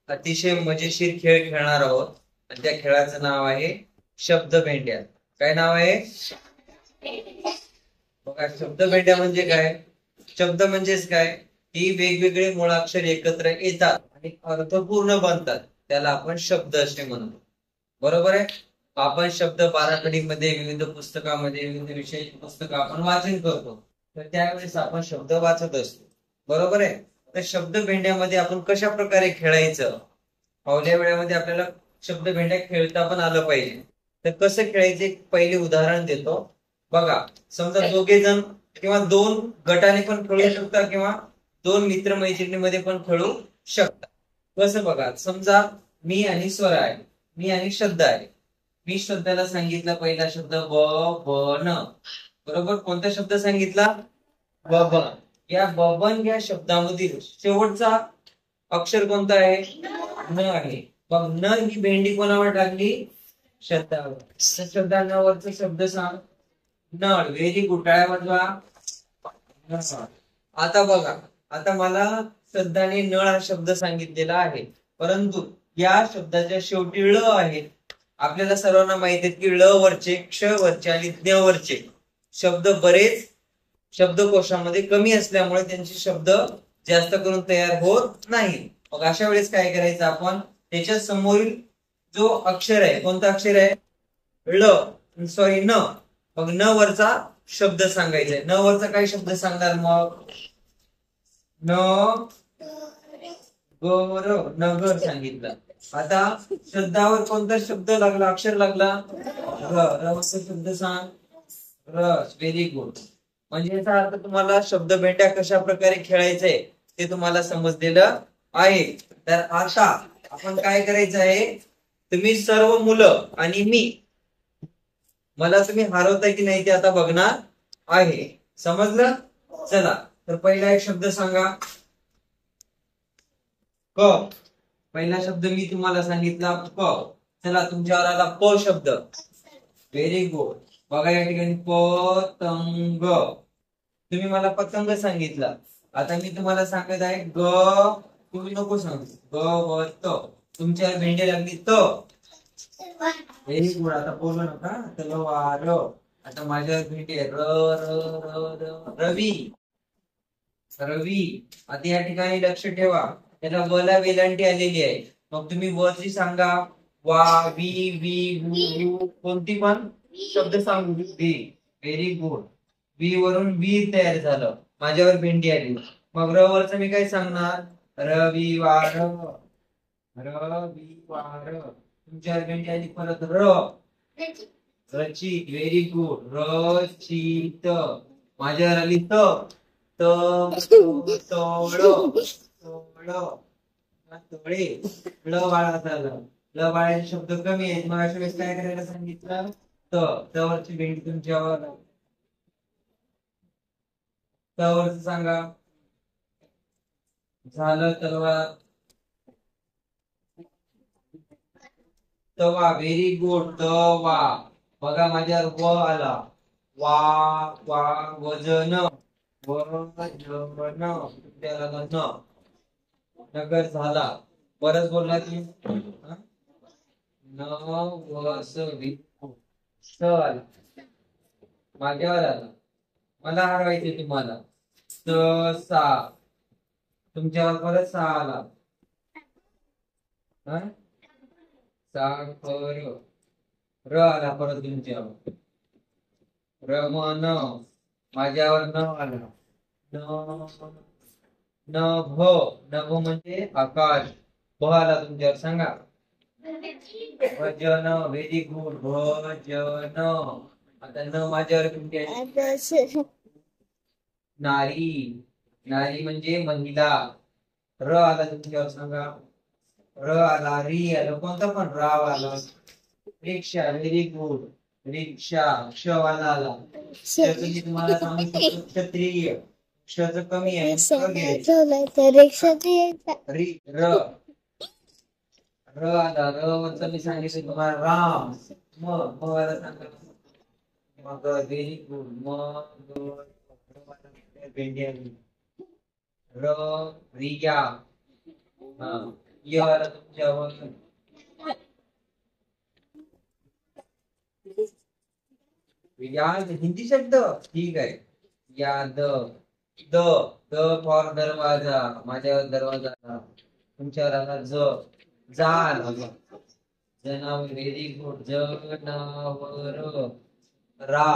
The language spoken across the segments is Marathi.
अतिशय मजेशीर खेळ खेळणार आहोत आणि त्या खेळाचं नाव आहे शब्दभेंड्या. काय नाव आहे बघा? शब्दभेंड्या म्हणजे काय? शब्द म्हणजेच काय की वेगवेगळे मुळाक्षर एकत्र येतात आणि अर्थपूर्ण बनतात, त्याला आपण शब्द असे म्हणतो. बरोबर आहे? आपण शब्द बाराखडीमध्ये, विविध पुस्तकामध्ये, विविध विषयाची पुस्तकं आपण वाचन करतो, तर त्यावेळेस आपण शब्द वाचत असतो. बरोबर आहे? तर शब्द भेंड्यामध्ये आपण कशा प्रकारे खेळायचं, फावल्या वेळामध्ये आपल्याला शब्द भेंड्या खेळता पण आलं पाहिजे. तर कसं खेळायचे पहिले उदाहरण देतो. बघा, समजा दोघे जण किंवा दोन गटाने पण खेळू शकता किंवा दोन मित्रमैत्रिणीमध्ये पण खेळू शकता. कसं बघा, समजा मी आणि स्वर आहे, मी आणि शब्द आहे. मी शब्दाला सांगितला पहिला शब्द बबन. बरोबर? कोणता शब्द सांगितला? बबन. या बबन या शब्दामधील शेवटचा अक्षर कोणता आहे? न आहे. मग न ही भेंडी कोणावर टाकली? शब्दावर. शब्दांवरचा शब्द सांग. नळ. Very good. टाळ्या वाजवा. आता बघा, आता मला शब्दाने नळ हा शब्द सांगितलेला आहे, परंतु या शब्दाच्या शेवटी ळ आहे. आपल्याला सर्वांना माहिती आहे की ळ वरचे, क्ष वरचे आणि ज्ञ वरचे शब्द बरेच शब्दकोशामध्ये कमी असल्यामुळे त्यांचे शब्द जास्त करून तयार होत नाही. मग अशा वेळेस काय करायचं आपण? त्याच्या समोरील जो अक्षर आहे, कोणता अक्षर आहे? ळ, सॉरी न. मग न वरचा शब्द सांगायचा आहे. न वरचा काय शब्द सांगणार मग? न गर, नगर सांगितलं. आता शब्दावर कोणता शब्द लागला, अक्षर लागला? र. रचा शब्द सांग. रस. Very good. म्हणजे याचा अर्थ तुम्हाला शब्द भेंड्या कशा प्रकारे खेळायचंय ते तुम्हाला समजलेलं आहे. तर आता आपण काय करायचं आहे, तुम्ही सर्व मुलं आणि मी, मला तुम्ही हरवताय की नाही ते आता बघणार आहे. समजलं? चला, तर पहिला एक शब्द सांगा. क. पहिला शब्द मी तुम्हाला सांगितला क. चला, तुमच्यावर आला प शब्द. Very good. बघा या ठिकाणी पतंग. तुम्ही मला पतंग सांगितला. आता मी तुम्हाला सांगत आहे ग. तुम्ही नको सांगू. ग व त. तुमच्या भेंडी लागली त. Very good. आता बोलू नका. तलवार. आता माझ्या भेंडी र र र र रवी. रवी. आता या ठिकाणी लक्ष ठेवा, त्याला वला वेलांटी आलेली आहे. मग तुम्ही वची सांगा. वा, वी, वी, वू, कोणती पण शब्द सांगू. वी. Very good. वी वरून वीर तयार झालं, माझ्यावर भेंडी आली. मग र वरच मी काय सांगणार? रविवार. रविवार. तुमच्यावर भेंडी आली परत र. रचित. Very good. रचित. माझ्यावर आली त. तोळे. ळ बाळा झालं. ल बाळाचे शब्द कमी आहेत, मग अशा वेळेस काय करायला सांगितलं? तवरची भेंडी तुमच्यावर. तवर सांगा. झालं तलवार. तवा. Very good. तवा. बघा माझ्यावर व आला. वा वा. वजन. वजन. त्याला न. नगर झाला. बरंच बोलला तुम्ही. न वस वि स आला. माझ्यावर आला. मला हरवायचे तुम्हाला. सा. तुमच्यावर परत सा आला. साखर. र आला परत तुमच्यावर. रमन. माझ्यावर न आला. नभ. नभ म्हणजे आकाश. भ आला तुमच्यावर. सांगा. भजन. Very good. भजन. आता न माझ्यावर तुमची नारी. नारी म्हणजे महिला. र आला तुमच्यावर. सांगा. र आला. री आलं. कोणता पण राव आला. रिक्षा. Very good. रिक्षा. क्षवाला आला. तुम्हाला सांगू शकतो क्षत्रिय. क्षच कमी आहे. र. र आला. र वरचं मी सांगितलं तुम्हाला राम. मग मला सांगा. मग व्हेरी गुड. मग भेंडी आली. र. रिया. य आला तुमच्यावर. याद हिंदी शब्द ठीक आहे. याद. द द फॉर दरवाजा, माझ्यावर दरवाजा आला. तुमच्यावर आला ज. जा आला बघ. जनावर व्हेरी गुड. जनावर. रा.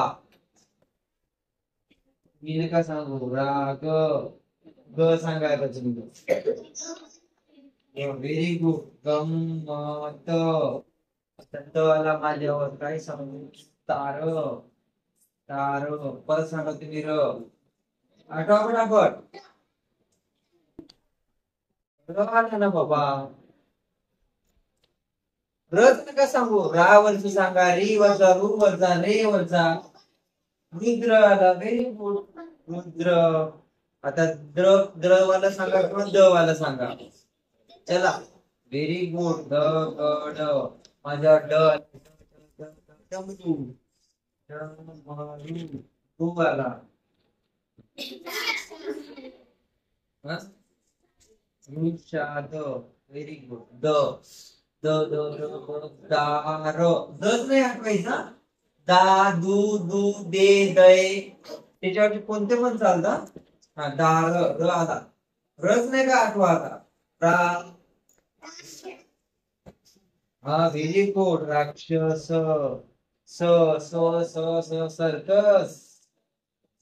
मी नका सांगू. राग. ग सांगायला तुम्ही. Very good. गंमत. त आला माझ्यावर. काय सांगू. तार. तार. परत सांगा तुम्ही. र. आठवा फटाफट. र आला ना बाबा. रच नका सांगू. रा वरच सांगा. री वरचा. रू वरचा. रे वरचा. रुद्र आला. Very good. रुद्र. आता द्र द्र वाला सांगा किंवा द वाला सांगा. चला. Very good. द ग ड. माझ्या ड. डमरू. डमरू. रू आला. वृक्षाद. Very good. द द द द दार. दच नाही आठवायचा. दा दू दू दे दय त्याच्यावरती कोणते पण चालतात. हा दार. र आला. रच नाही का आठवा आता. रा. हा व्हेरी गुड. राक्षस. स स स स सर्कस.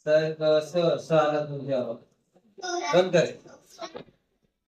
सर्कस. स आला तुझ्यावर. बंद कर.